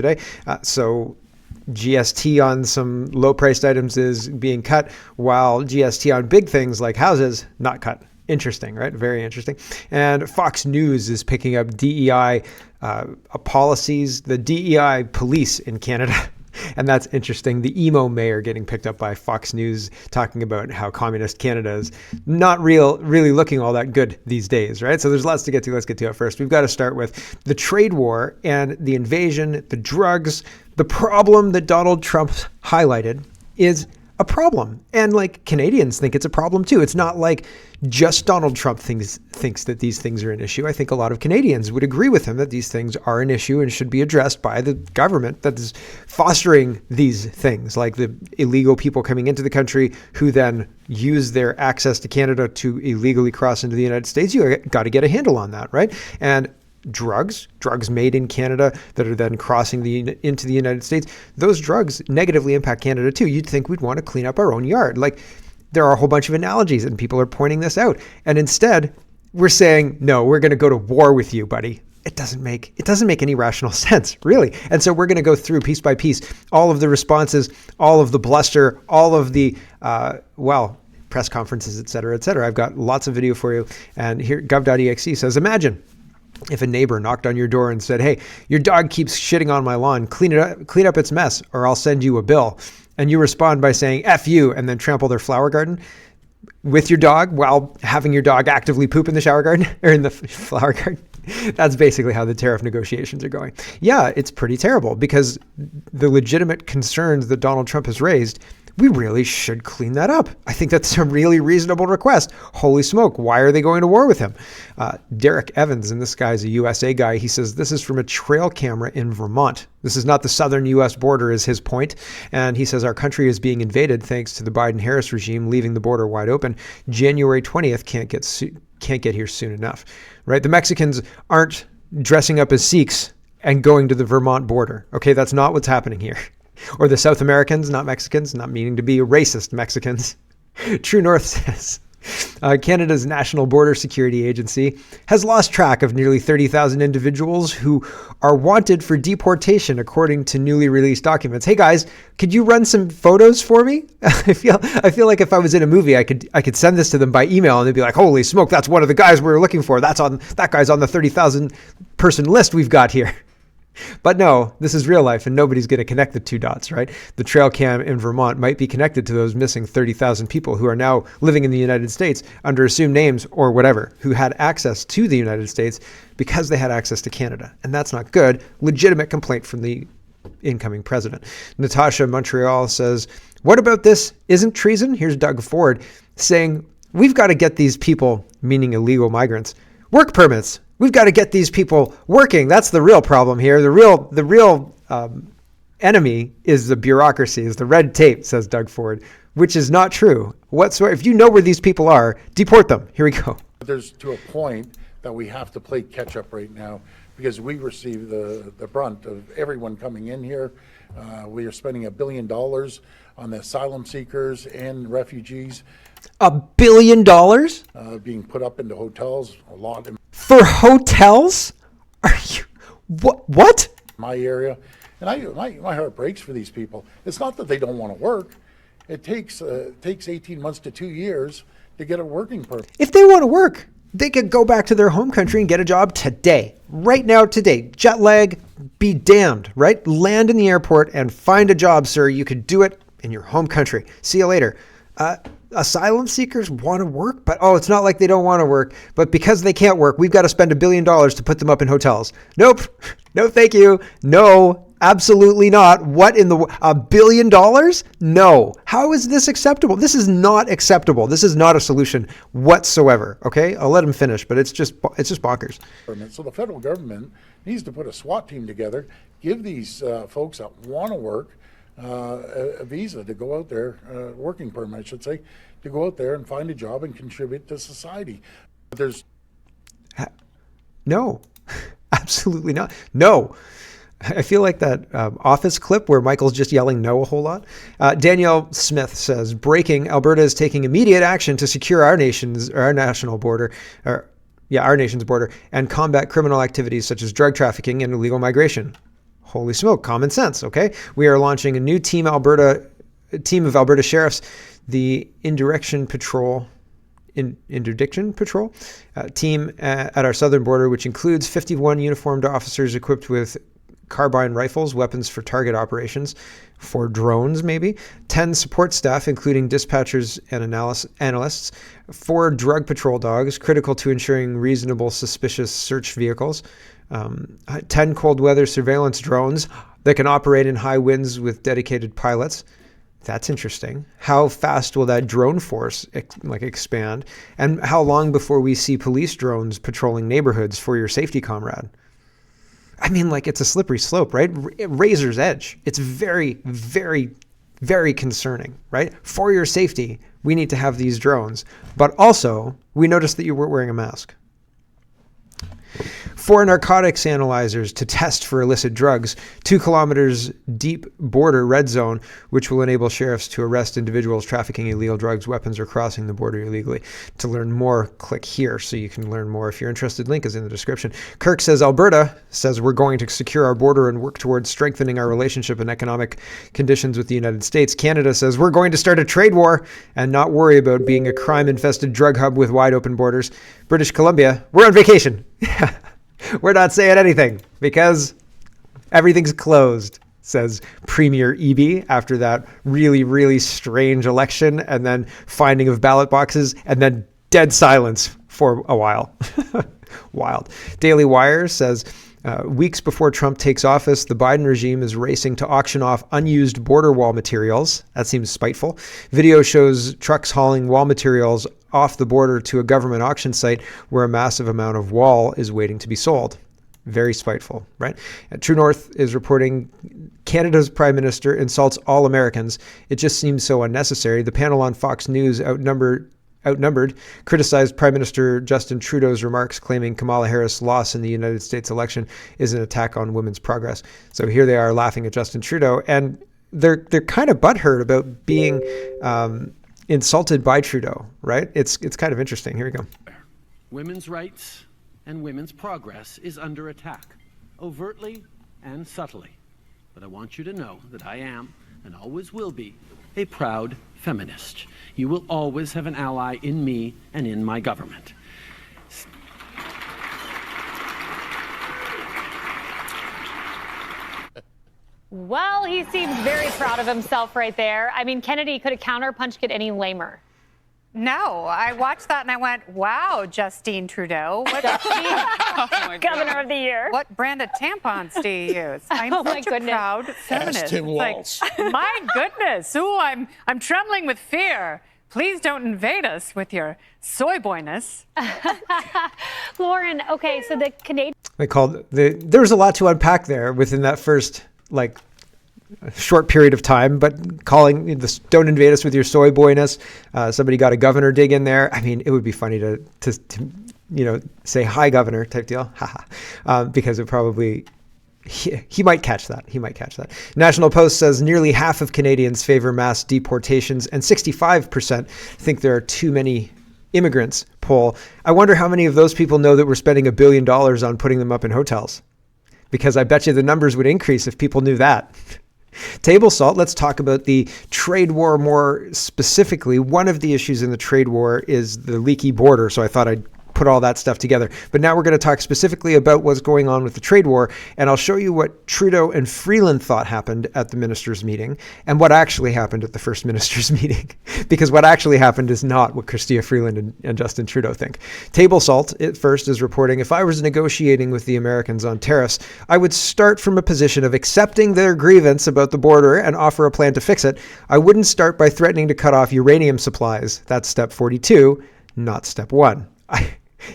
today. So GST on some low-priced items is being cut, while GST on big things like houses, not cut. Interesting, right? Very interesting. And Fox News is picking up DEI policies, the DEI police in Canada. And that's interesting. The emo mayor getting picked up by Fox News, talking about how communist Canada is not really looking all that good these days, right? So there's lots to get to. Let's get to it first. We've got to start with the trade war and the invasion, the drugs. The problem that Donald Trump highlighted is a problem. And like Canadians think it's a problem too. It's not like just Donald Trump thinks that these things are an issue. I think a lot of Canadians would agree with him that these things are an issue and should be addressed by the government that is fostering these things, like the illegal people coming into the country who then use their access to Canada to illegally cross into the United States. You got to get a handle on that, right? And drugs made in Canada that are then crossing into the United States, those drugs negatively impact Canada too. You'd think we'd want to clean up our own yard. Like, there are a whole bunch of analogies and people are pointing this out. And instead, we're saying, no, we're going to go to war with you, buddy. It doesn't make any rational sense, really. And so we're going to go through piece by piece all of the responses, all of the bluster, all of the, press conferences, et cetera, et cetera. I've got lots of video for you. And here, gov.exe says, imagine if a neighbor knocked on your door and said, hey, your dog keeps shitting on my lawn, clean up its mess, or I'll send you a bill. And you respond by saying, F you, and then trample their flower garden with your dog while having your dog actively poop in the shower garden or in the flower garden. That's basically how the tariff negotiations are going. Yeah, it's pretty terrible because the legitimate concerns that Donald Trump has raised, we really should clean that up. I think that's a really reasonable request. Holy smoke, why are they going to war with him? Derek Evans, and this guy's a USA guy, he says this is from a trail camera in Vermont. This is not the southern U.S. border is his point. And he says our country is being invaded thanks to the Biden-Harris regime leaving the border wide open. January 20th can't get here soon enough, right? The Mexicans aren't dressing up as Sikhs and going to the Vermont border. Okay, that's not what's happening here. Or the South Americans, not Mexicans, not meaning to be racist Mexicans. True North says, Canada's National Border Security Agency has lost track of nearly 30,000 individuals who are wanted for deportation, according to newly released documents. Hey guys, could you run some photos for me? I feel like if I was in a movie, I could send this to them by email and they'd be like, holy smoke, that's one of the guys we're looking for. That guy's on the 30,000 person list we've got here. But no, this is real life and nobody's going to connect the two dots, right? The trail cam in Vermont might be connected to those missing 30,000 people who are now living in the United States under assumed names or whatever, who had access to the United States because they had access to Canada. And that's not good. Legitimate complaint from the incoming president. Natasha Montreal says, what about this isn't treason? Here's Doug Ford saying, we've got to get these people, meaning illegal migrants, work permits. We've got to get these people working. That's the real problem here. The real enemy is the bureaucracy, is the red tape, says Doug Ford, which is not true whatsoever. If you know where these people are, deport them. Here we go. There's to a point that we have to play catch up right now because we receive the brunt of everyone coming in here. We are spending $1 billion on the asylum seekers and refugees. $1 billion? Being put up into hotels, a lot in for hotels? Are you what? My area, and my heart breaks for these people. It's not that they don't want to work. It takes 18 months to 2 years to get a working permit. If they want to work, they could go back to their home country and get a job today, right now, today. Jet lag, be damned, right? Land in the airport and find a job, sir. You could do it in your home country. See you later. Asylum seekers want to work, but it's not like they don't want to work, but because they can't work, we've got to spend $1 billion to put them up in hotels. Nope. No, thank you. No, absolutely not. What in the $1 billion? No. How is this acceptable? This is not acceptable. This is not a solution whatsoever. Okay. I'll let him finish, but it's just bonkers. So the federal government needs to put a SWAT team together, give these folks that want to work a visa to go out there, working permit, I should say, to go out there and find a job and contribute to society. No, absolutely not. No. I feel like that Office clip where Michael's just yelling no a whole lot. Danielle Smith says, breaking, Alberta is taking immediate action to secure our nation's border and combat criminal activities such as drug trafficking and illegal migration. Holy smoke, common sense, okay? We are launching a new team of Alberta sheriffs, the Interdiction Patrol team at our southern border, which includes 51 uniformed officers equipped with carbine rifles, weapons for target operations, for drones maybe, 10 support staff, including dispatchers and analysts, 4 drug patrol dogs, critical to ensuring reasonable suspicious search vehicles, 10 cold weather surveillance drones that can operate in high winds with dedicated pilots. That's interesting. How fast will that drone force expand? And how long before we see police drones patrolling neighborhoods for your safety, comrade? I mean, it's a slippery slope, right? Razor's edge. It's very, very, very concerning, right? For your safety, we need to have these drones. But also, we noticed that you weren't wearing a mask. 4 narcotics analyzers to test for illicit drugs, 2 kilometers deep border red zone, which will enable sheriffs to arrest individuals trafficking illegal drugs, weapons, or crossing the border illegally. To learn more, click here so you can learn more if you're interested. Link is in the description. Kirk says Alberta says we're going to secure our border and work towards strengthening our relationship and economic conditions with the United States. Canada says we're going to start a trade war and not worry about being a crime-infested drug hub with wide open borders. British Columbia, we're on vacation. We're not saying anything because everything's closed, says Premier Eby after that really, really strange election and then finding of ballot boxes and then dead silence for a while. Wild. Daily Wire says, weeks before Trump takes office, the Biden regime is racing to auction off unused border wall materials. That seems spiteful. Video shows trucks hauling wall materials off the border to a government auction site where a massive amount of wall is waiting to be sold. Very spiteful, right? True North is reporting Canada's Prime Minister insults all Americans. It just seems so unnecessary. The panel on Fox News outnumbered, criticized Prime Minister Justin Trudeau's remarks, claiming Kamala Harris' loss in the United States election is an attack on women's progress. So here they are laughing at Justin Trudeau, and they're kind of butthurt about being insulted by Trudeau, right? It's kind of interesting. Here we go. Women's rights and women's progress is under attack, overtly and subtly. But I want you to know that I am, and always will be, a proud feminist. You will always have an ally in me and in my government. Well, he seems very proud of himself right there. I mean, Kennedy, could a counterpunch get any lamer? No, I watched that and I went, wow, Justine Trudeau. Governor of the Year. What brand of tampons do you use? I'm Oh, my such a goodness. proud feminist. Tim It's Walz. my goodness. Ooh, I'm trembling with fear. Please don't invade us with your soy boyness. Lauren, okay, so the Canadian... There was a lot to unpack there within that first, short period of time, but calling this, don't invade us with your soy boyness. Somebody got a governor dig in there. I mean, it would be funny to say hi governor type deal. Because it probably, he might catch that. National Post says nearly half of Canadians favor mass deportations and 65% think there are too many immigrants. Poll. I wonder how many of those people know that we're spending $1 billion on putting them up in hotels, because I bet you the numbers would increase if people knew that. Table salt, let's talk about the trade war more specifically. One of the issues in the trade war is the leaky border, so I thought I'd put all that stuff together. But now we're going to talk specifically about what's going on with the trade war, and I'll show you what Trudeau and Freeland thought happened at the ministers' meeting and what actually happened at the first ministers' meeting, because what actually happened is not what Chrystia Freeland and Justin Trudeau think. Table salt, at first, is reporting, if I was negotiating with the Americans on tariffs, I would start from a position of accepting their grievance about the border and offer a plan to fix it. I wouldn't start by threatening to cut off uranium supplies. That's step 42, not step 1.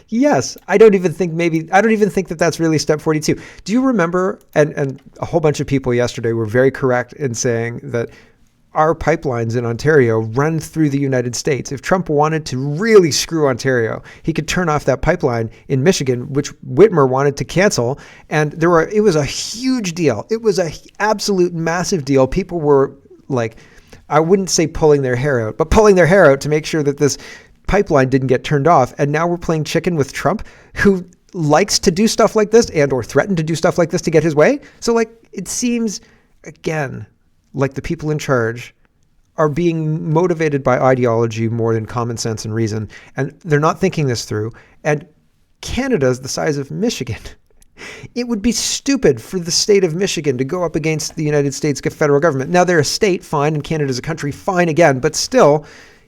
Yes, I don't even think that that's really step 42. Do you remember, and a whole bunch of people yesterday were very correct in saying that our pipelines in Ontario run through the United States. If Trump wanted to really screw Ontario, he could turn off that pipeline in Michigan, which Whitmer wanted to cancel. And it was a huge deal. It was an absolute massive deal. People were I wouldn't say pulling their hair out, but pulling their hair out to make sure that this pipeline didn't get turned off. And now we're playing chicken with Trump, who likes to do stuff like this and or threaten to do stuff like this to get his way. So It seems, again, like the people in charge are being motivated by ideology more than common sense and reason. And they're not thinking this through. And Canada is the size of Michigan. It would be stupid for the state of Michigan to go up against the United States federal government. Now, they're a state, fine, and Canada's a country, fine again. But still,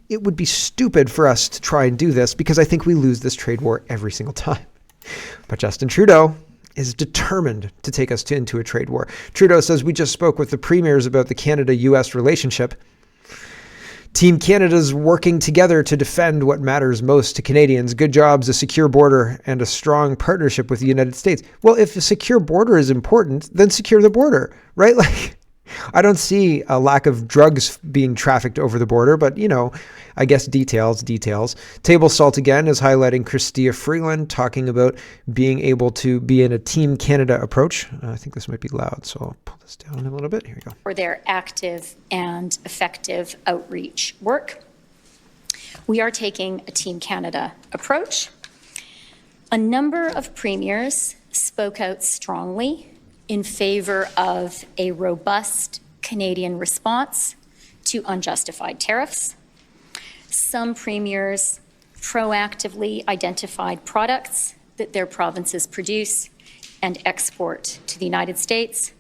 it would be stupid for us to try and do this because I think we lose this trade war every single time. But Justin Trudeau is determined to take us into a trade war. Trudeau says, we just spoke with the premiers about the Canada-US relationship. Team Canada's working together to defend what matters most to Canadians: good jobs, a secure border, and a strong partnership with the United States. Well, if a secure border is important, then secure the border, right? Like, I don't see a lack of drugs being trafficked over the border, but, I guess details. Table Salt again is highlighting Chrystia Freeland talking about being able to be in a Team Canada approach. I think this might be loud, so I'll pull this down a little bit. Here we go. For their active and effective outreach work. We are taking a Team Canada approach. A number of premiers spoke out strongly in favor of a robust Canadian response to unjustified tariffs. Some premiers proactively identified products that their provinces produce and export to the United States,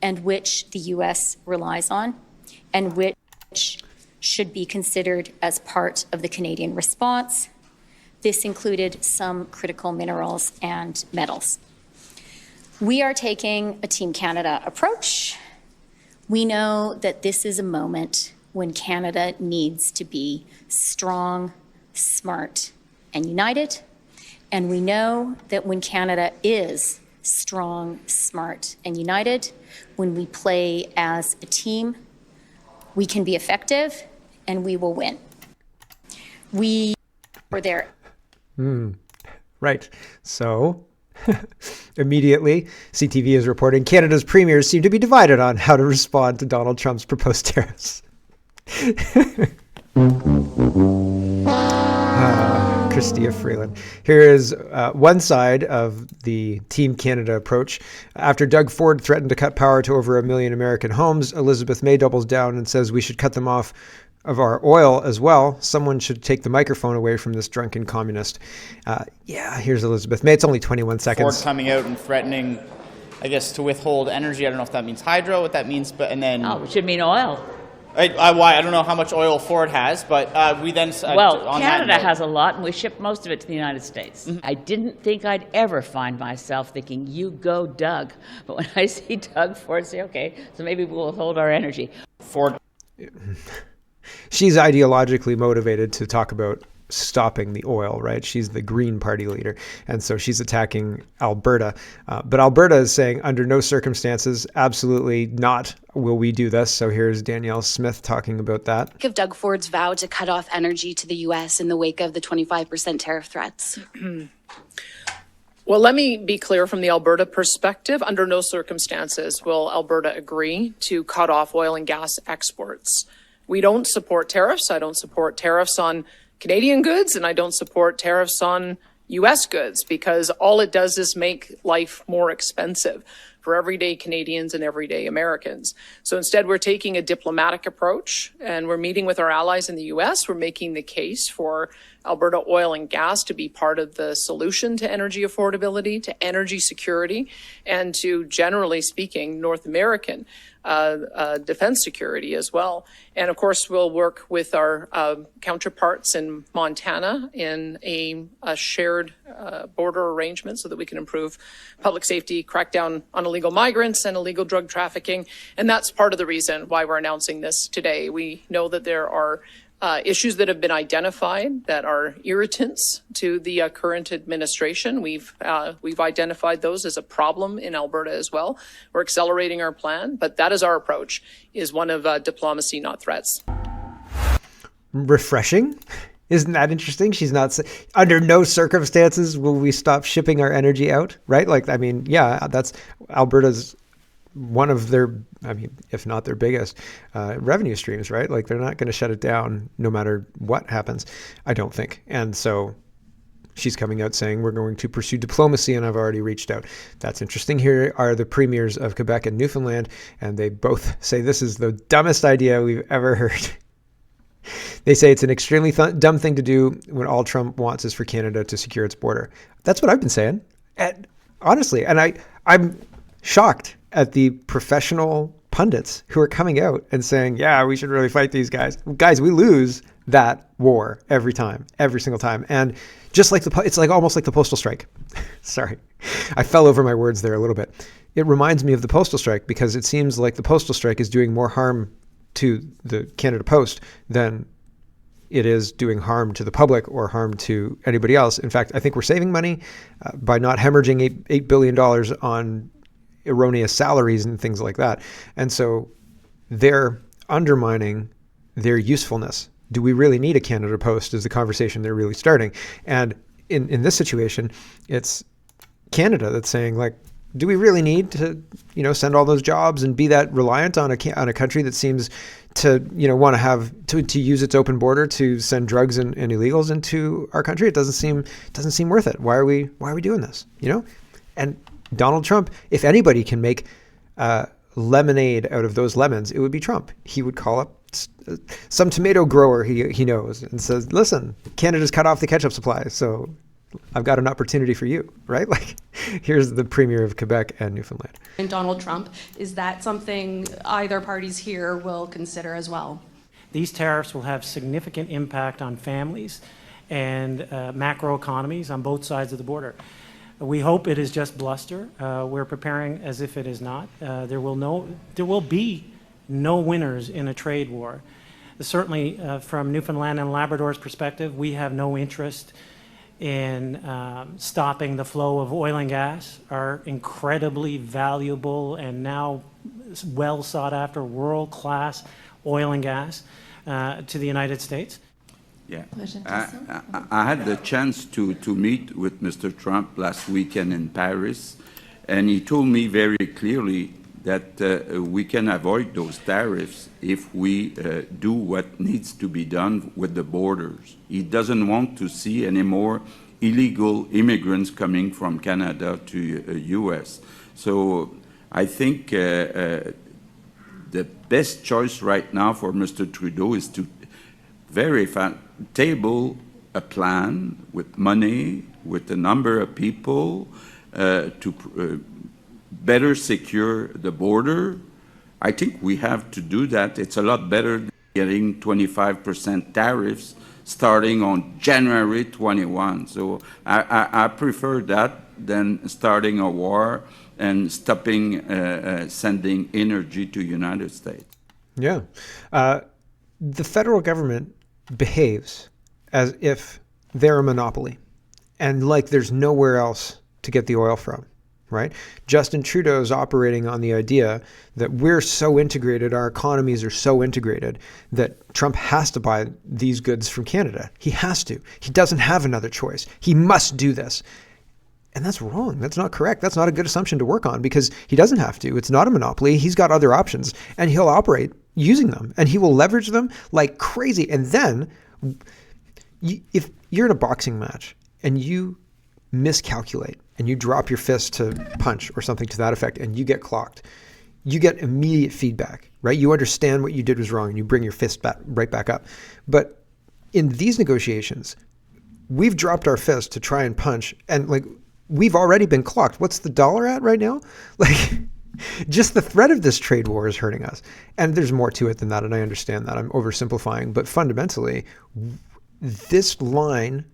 and which the U.S. relies on, and which should be considered as part of the Canadian response. This included some critical minerals and metals. We are taking a Team Canada approach. We know that this is a moment when Canada needs to be strong, smart, and united. And we know that when Canada is strong, smart, and united, when we play as a team, we can be effective and we will win. We were there. Right. So immediately, CTV is reporting Canada's premiers seem to be divided on how to respond to Donald Trump's proposed tariffs. Chrystia Freeland. Here is one side of the Team Canada approach. After Doug Ford threatened to cut power to over 1 million American homes, Elizabeth May doubles down and says we should cut them off of our oil as well. Someone should take the microphone away from this drunken communist. Here's Elizabeth May. It's only 21 seconds. Ford coming out and threatening, I guess, to withhold energy. I don't know if that means hydro, what that means, but and then... Oh, it should mean oil. I don't know how much oil Ford has, but we then... Canada has a lot, and we ship most of it to the United States. Mm-hmm. I didn't think I'd ever find myself thinking, you go, Doug. But when I see Doug Ford say, okay, so maybe we'll hold our energy. Ford... She's ideologically motivated to talk about stopping the oil, right? She's the Green Party leader. And so she's attacking Alberta. But Alberta is saying under no circumstances, absolutely not will we do this. So here's Danielle Smith talking about that. Of Doug Ford's vow to cut off energy to the U.S. in the wake of the 25% tariff threats. Well, let me be clear from the Alberta perspective. Under no circumstances will Alberta agree to cut off oil and gas exports. We don't support tariffs. I don't support tariffs on Canadian goods, and I don't support tariffs on U.S. goods, because all it does is make life more expensive for everyday Canadians and everyday Americans. So instead, we're taking a diplomatic approach, and we're meeting with our allies in the U.S. We're making the case for Alberta oil and gas to be part of the solution to energy affordability, to energy security, and to, generally speaking, North American defense security as well. And of course, we'll work with our counterparts in Montana in a shared border arrangement so that we can improve public safety, crack down on illegal migrants and illegal drug trafficking. And that's part of the reason why we're announcing this today. We know that there are issues that have been identified that are irritants to the current administration. We've identified those as a problem in Alberta as well. We're accelerating our plan, but that is our approach, is one of diplomacy, not threats. Refreshing. Isn't that interesting? She's not under no circumstances will we stop shipping our energy out, right? That's Alberta's one of their, if not their biggest revenue streams, right? Like, they're not going to shut it down no matter what happens, I don't think. And so she's coming out saying we're going to pursue diplomacy and I've already reached out. That's interesting. Here are the premiers of Quebec and Newfoundland, and they both say this is the dumbest idea we've ever heard. They say it's an extremely dumb thing to do when all Trump wants is for Canada to secure its border. That's what I've been saying. And honestly, and I'm shocked at the professional pundits who are coming out and saying, yeah, we should really fight these guys. Guys, we lose that war every single time. And just like it's like almost like the postal strike. Sorry, I fell over my words there a little bit. It reminds me of the postal strike because it seems like the postal strike is doing more harm to the Canada Post than it is doing harm to the public or harm to anybody else. In fact, I think we're saving money by not hemorrhaging $8 billion on erroneous salaries and things like that. And so they're undermining their usefulness. Do we really need a Canada Post is the conversation they're really starting. And in this situation, it's Canada that's saying, like, do we really need to, send all those jobs and be that reliant on a country that seems to, want to have to use its open border to send drugs and illegals into our country? It doesn't seem worth it. Why are we doing this? And Donald Trump, if anybody can make lemonade out of those lemons, it would be Trump. He would call up some tomato grower he knows and says, listen, Canada's cut off the ketchup supply, so I've got an opportunity for you, right? Like, here's the Premier of Quebec and Newfoundland. And Donald Trump, is that something either parties here will consider as well? These tariffs will have significant impact on families and macro economies on both sides of the border. We hope it is just bluster. We're preparing as if it is not. There will be no winners in a trade war. Certainly, from Newfoundland and Labrador's perspective, we have no interest in stopping the flow of oil and gas, our incredibly valuable and now well sought after world-class oil and gas to the United States. Yeah, I had the chance to meet with Mr. Trump last weekend in Paris, and he told me very clearly that we can avoid those tariffs if we do what needs to be done with the borders. He doesn't want to see any more illegal immigrants coming from Canada to U.S. So I think the best choice right now for Mr. Trudeau is to table a plan with money, with a number of people to better secure the border. I think we have to do that. It's a lot better than getting 25% tariffs starting on January 21. So I prefer that than starting a war and stopping sending energy to United States. Yeah. The federal government behaves as if they're a monopoly and like there's nowhere else to get the oil from. Right? Justin Trudeau is operating on the idea that we're so integrated, our economies are so integrated that Trump has to buy these goods from Canada. He has to. He doesn't have another choice. He must do this. And that's wrong. That's not correct. That's not a good assumption to work on because he doesn't have to. It's not a monopoly. He's got other options and he'll operate using them and he will leverage them like crazy. And then if you're in a boxing match and you miscalculate and you drop your fist to punch or something to that effect and you get clocked, you get immediate feedback, right? You understand what you did was wrong and you bring your fist right back up. But in these negotiations, we've dropped our fist to try and punch and like we've already been clocked. What's the dollar at right now? Like just the threat of this trade war is hurting us. And there's more to it than that. And I understand that I'm oversimplifying, but fundamentally this line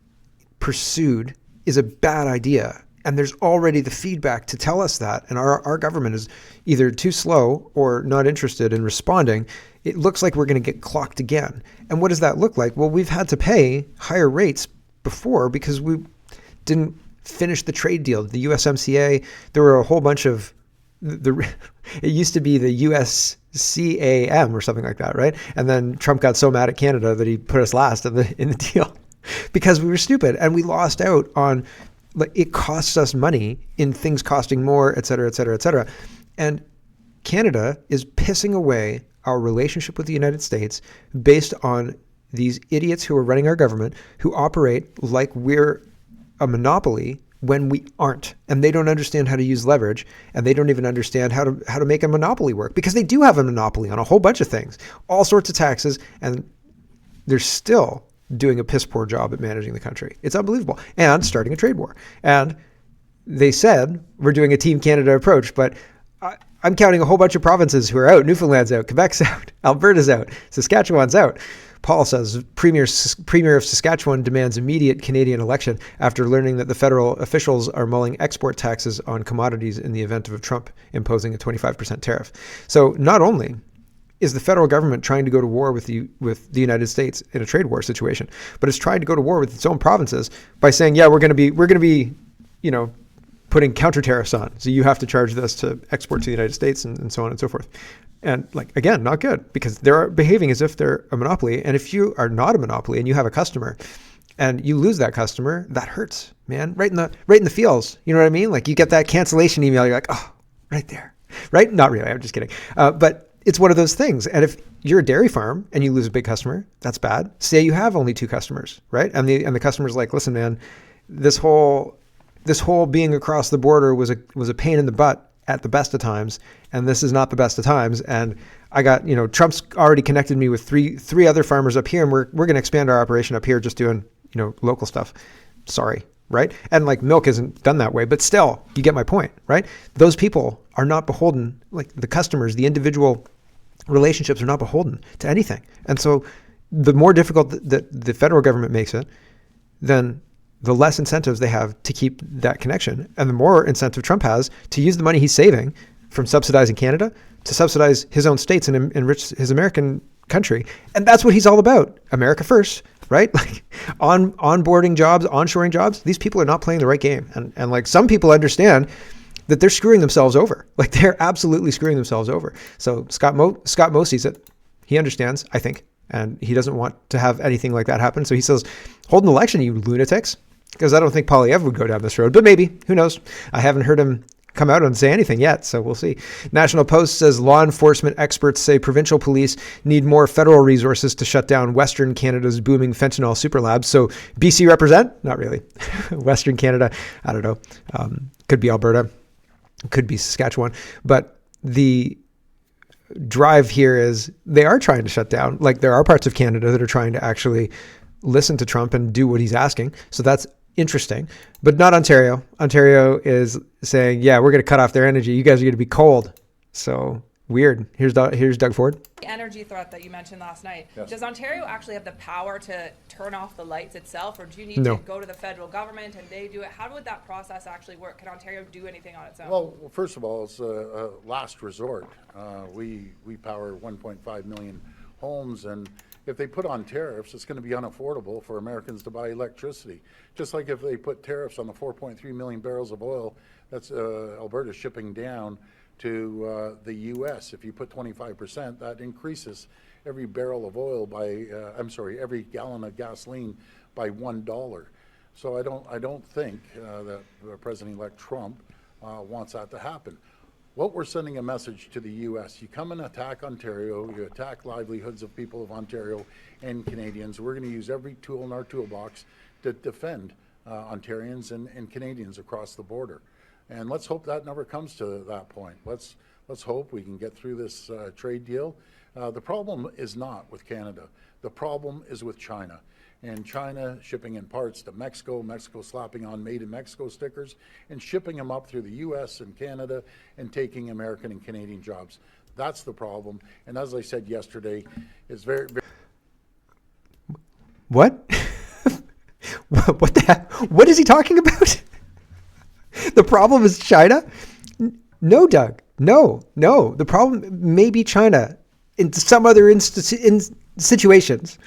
pursued is a bad idea. And there's already the feedback to tell us that. And our government is either too slow or not interested in responding. It looks like we're going to get clocked again. And what does that look like? Well, we've had to pay higher rates before because we didn't finish the trade deal. The USMCA, there were a whole bunch of, it used to be the USCAM or something like that, right? And then Trump got so mad at Canada that he put us last in the deal because we were stupid and we lost out on, like, it costs us money in things costing more, et cetera, et cetera, et cetera. And Canada is pissing away our relationship with the United States based on these idiots who are running our government who operate like we're a monopoly when we aren't, and they don't understand how to use leverage, and they don't even understand how to make a monopoly work, because they do have a monopoly on a whole bunch of things, all sorts of taxes, and they're still doing a piss poor job at managing the country. It's unbelievable. And starting a trade war. And they said we're doing a Team Canada approach, but I'm counting a whole bunch of provinces who are out. Newfoundland's out, Quebec's out, Alberta's out, Saskatchewan's out. Paul says Premier of Saskatchewan demands immediate Canadian election after learning that the federal officials are mulling export taxes on commodities in the event of Trump imposing a 25% tariff. So not only is the federal government trying to go to war with the United States in a trade war situation, but it's trying to go to war with its own provinces by saying, yeah, we're going to be, putting counter tariffs on. So you have to charge this to export to the United States and so on and so forth. And again, not good, because they're behaving as if they're a monopoly. And if you are not a monopoly and you have a customer and you lose that customer, that hurts, man, right in the feels. You know what I mean? Like you get that cancellation email. You're like, oh, right there. Right? Not really. I'm just kidding. But it's one of those things. And if you're a dairy farm and you lose a big customer, that's bad. Say you have only 2 customers, right? And the customer's like, listen, man, this whole being across the border was a pain in the butt at the best of times, and this is not the best of times. And I got, Trump's already connected me with three other farmers up here, and we're going to expand our operation up here, just doing, local stuff. Sorry. Right? And milk isn't done that way, but still, you get my point, right? Those people are not beholden, the customers, the individual relationships are not beholden to anything. And so the more difficult that the federal government makes it, then the less incentives they have to keep that connection. And the more incentive Trump has to use the money he's saving from subsidizing Canada to subsidize his own states and enrich his American country. And that's what he's all about. America first, right? Onboarding jobs, onshoring jobs. These people are not playing the right game. And some people understand that they're screwing themselves over. They're absolutely screwing themselves over. So Scott Moe sees it. He understands, I think. And he doesn't want to have anything like that happen. So he says, hold an election, you lunatics. Because I don't think Poilievre would go down this road, but maybe, who knows? I haven't heard him come out and say anything yet, so we'll see. National Post says law enforcement experts say provincial police need more federal resources to shut down Western Canada's booming fentanyl super labs. So BC represent? Not really. Western Canada, I don't know. Could be Alberta, could be Saskatchewan, but the drive here is they are trying to shut down. There are parts of Canada that are trying to actually listen to Trump and do what he's asking. So that's interesting, but not Ontario. Ontario is saying, yeah, we're going to cut off their energy. You guys are going to be cold. So weird. Here's Doug Ford. The energy threat that you mentioned last night. Yes. Does Ontario actually have the power to turn off the lights itself, or do you need to go to the federal government and they do it? How would that process actually work? Can Ontario do anything on its own? Well, first of all, it's a last resort. We power 1.5 million homes, and if they put on tariffs, it's going to be unaffordable for Americans to buy electricity. Just like if they put tariffs on the 4.3 million barrels of oil that's Alberta shipping down to the U.S. If you put 25%, that increases every barrel of oil by, every gallon of gasoline by $1. So I don't think that President-elect Trump wants that to happen. What we're sending a message to the U.S., you come and attack Ontario, you attack livelihoods of people of Ontario and Canadians. We're going to use every tool in our toolbox to defend Ontarians and Canadians across the border. And let's hope that never comes to that point. Let's hope we can get through this trade deal. The problem is not with Canada. The problem is with China. And China shipping in parts to Mexico, Mexico slapping on Made in Mexico stickers, and shipping them up through the U.S. and Canada and taking American and Canadian jobs. That's the problem. And as I said yesterday, it's very, very... What? What the heck? What is he talking about? The problem is China? No, Doug. No. The problem may be China in some other situations.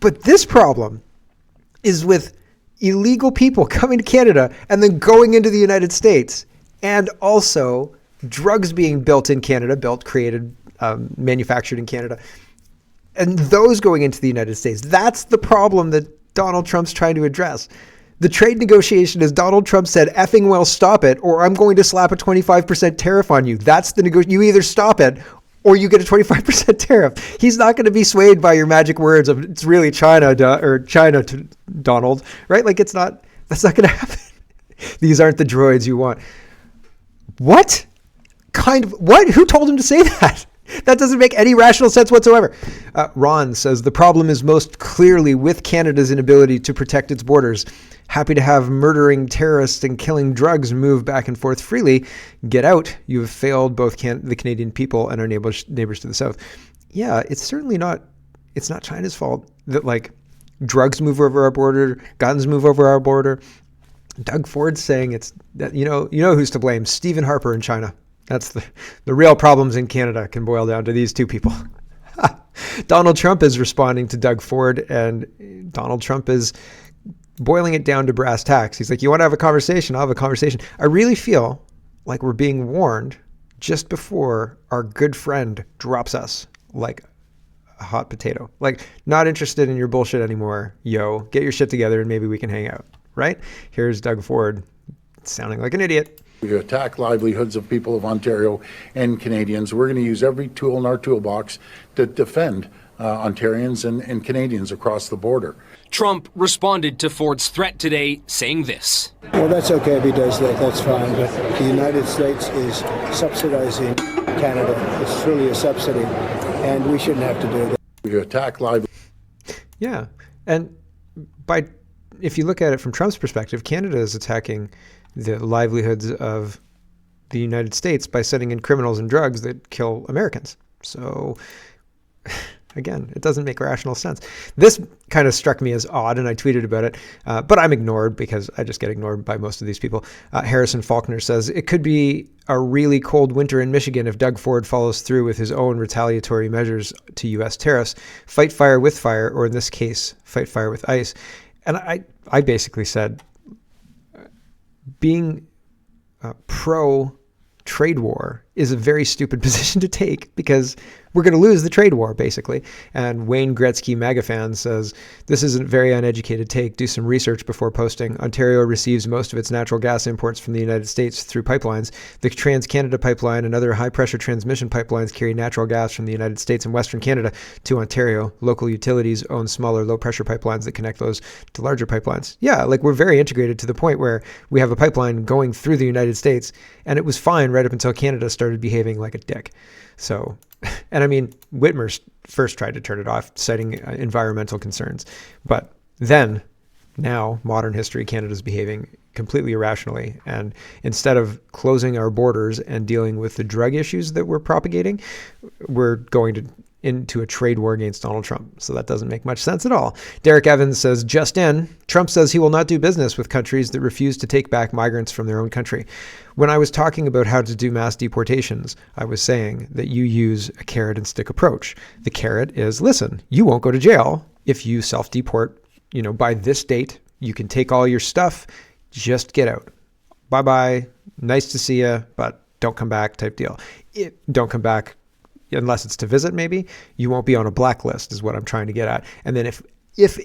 But this problem is with illegal people coming to Canada and then going into the United States, and also drugs being built in Canada, created, manufactured in Canada, and those going into the United States. That's the problem that Donald Trump's trying to address. The trade negotiation is Donald Trump said, effing well, stop it, or I'm going to slap a 25% tariff on you. That's the negotiation. You either stop it or you get a 25% tariff. He's not going to be swayed by your magic words of it's really China to Donald, right? It's not. That's not going to happen. These aren't the droids you want. What? What? Who told him to say that? That doesn't make any rational sense whatsoever. Ron says, the problem is most clearly with Canada's inability to protect its borders. Happy to have murdering terrorists and killing drugs move back and forth freely. Get out. You have failed both the Canadian people and our neighbors to the south. Yeah, it's certainly not, it's not China's fault that like drugs move over our border, guns move over our border. Doug Ford's saying it's that, you know who's to blame. Stephen Harper in China. That's the real problems in Canada can boil down to these two people. Donald Trump is responding to Doug Ford, and Donald Trump is boiling it down to brass tacks. He's like, you want to have a conversation? I'll have a conversation. I really feel like we're being warned just before our good friend drops us like a hot potato. Like, not interested in your bullshit anymore, yo. Get your shit together and maybe we can hang out, right? Here's Doug Ford sounding like an idiot. We attack livelihoods of people of Ontario and Canadians. We're going to use every tool in our toolbox to defend Ontarians and Canadians across the border. Trump responded to Ford's threat today, saying this. Well, that's okay if he does that. That's fine. But the United States is subsidizing Canada. It's truly a subsidy, and we shouldn't have to do that. We attack livelihoods. Yeah. And if you look at it from Trump's perspective, Canada is attacking the livelihoods of the United States by sending in criminals and drugs that kill Americans. So again, it doesn't make rational sense. This kind of struck me as odd, and I tweeted about it, but I'm ignored because I just get ignored by most of these people. Harrison Faulkner says, it could be a really cold winter in Michigan if Doug Ford follows through with his own retaliatory measures to U.S. tariffs. Fight fire with fire, or in this case, fight fire with ice. And I basically said, being pro-trade war is a very stupid position to take because we're going to lose the trade war, basically. And Wayne Gretzky MAGA fan says, this is a very uneducated take. Do some research before posting. Ontario receives most of its natural gas imports from the United States through pipelines. The Trans-Canada Pipeline and other high-pressure transmission pipelines carry natural gas from the United States and Western Canada to Ontario. Local utilities own smaller, low-pressure pipelines that connect those to larger pipelines. Yeah, like we're very integrated to the point where we have a pipeline going through the United States, and it was fine right up until Canada started behaving like a dick. So, and I mean, Whitmer first tried to turn it off, citing environmental concerns. But then, now, modern history, Canada's behaving completely irrationally. And instead of closing our borders and dealing with the drug issues that we're propagating, we're going into a trade war against Donald Trump. So that doesn't make much sense at all. Derek Evans says, just in, Trump says he will not do business with countries that refuse to take back migrants from their own country. When I was talking about how to do mass deportations, I was saying that you use a carrot and stick approach. The carrot is, listen, you won't go to jail if you self-deport, by this date. You can take all your stuff, just get out. Bye-bye. Nice to see you, but don't come back type deal. Don't come back unless it's to visit, maybe. You won't be on a blacklist is what I'm trying to get at. And then if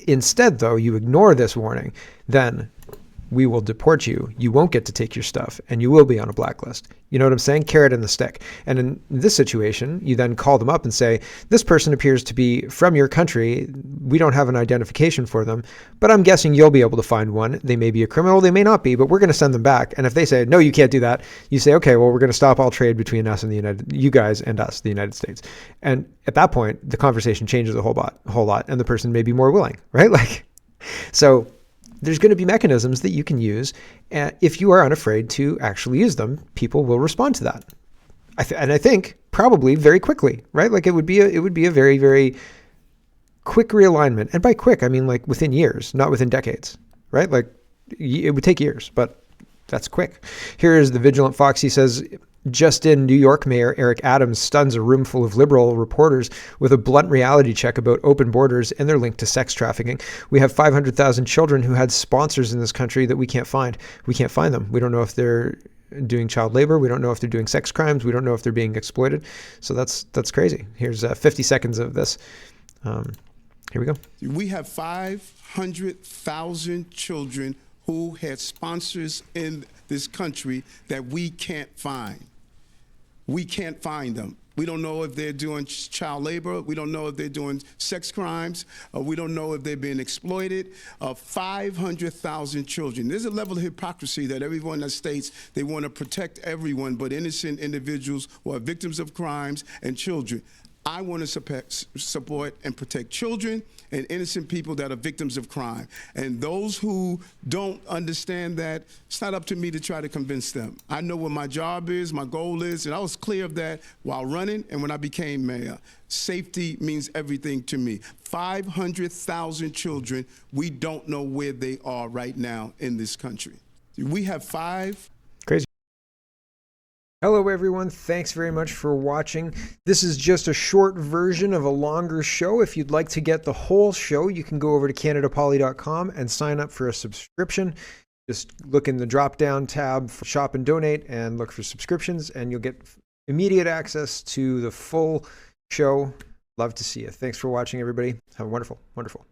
instead, though, you ignore this warning, then we will deport you. You won't get to take your stuff, and you will be on a blacklist. You know what I'm saying? Carrot and the stick. And in this situation, you then call them up and say, this person appears to be from your country. We don't have an identification for them, but I'm guessing you'll be able to find one. They may be a criminal, they may not be, but we're going to send them back. And if they say, no, you can't do that, you say, okay, well, we're going to stop all trade between us and you guys and us, the United States. And at that point, the conversation changes a whole lot, and the person may be more willing, right? So there's going to be mechanisms that you can use. And if you are unafraid to actually use them, people will respond to that. And I think probably very quickly, right? Like it would be a very, very quick realignment. And by quick, I mean like within years, not within decades, right? Like it would take years, but that's quick. Here is the Vigilant Fox. He says, just in, New York Mayor Eric Adams stuns a room full of liberal reporters with a blunt reality check about open borders and their link to sex trafficking. We have 500,000 children who had sponsors in this country that we can't find. We can't find them. We don't know if they're doing child labor. We don't know if they're doing sex crimes. We don't know if they're being exploited. So that's crazy. Here's 50 seconds of this. Here we go. We have 500,000 children who had sponsors in this country that we can't find. We can't find them. We don't know if they're doing child labor. We don't know if they're doing sex crimes. We don't know if they're being exploited. 500,000 children. There's a level of hypocrisy that everyone that states they want to protect everyone but innocent individuals who are victims of crimes and children. I want to support and protect children and innocent people that are victims of crime. And those who don't understand that, it's not up to me to try to convince them. I know what my job is, my goal is, and I was clear of that while running and when I became mayor. Safety means everything to me. 500,000 children, we don't know where they are right now in this country. We have 5. Crazy. Hello everyone, thanks very much for watching. This is just a short version of a longer show. If you'd like to get the whole show, you can go over to CanadaPoly.com and sign up for a subscription. Just look in the drop-down tab for Shop and Donate and look for subscriptions, and you'll get immediate access to the full show. Love to see you. Thanks for watching, everybody. Have a wonderful, wonderful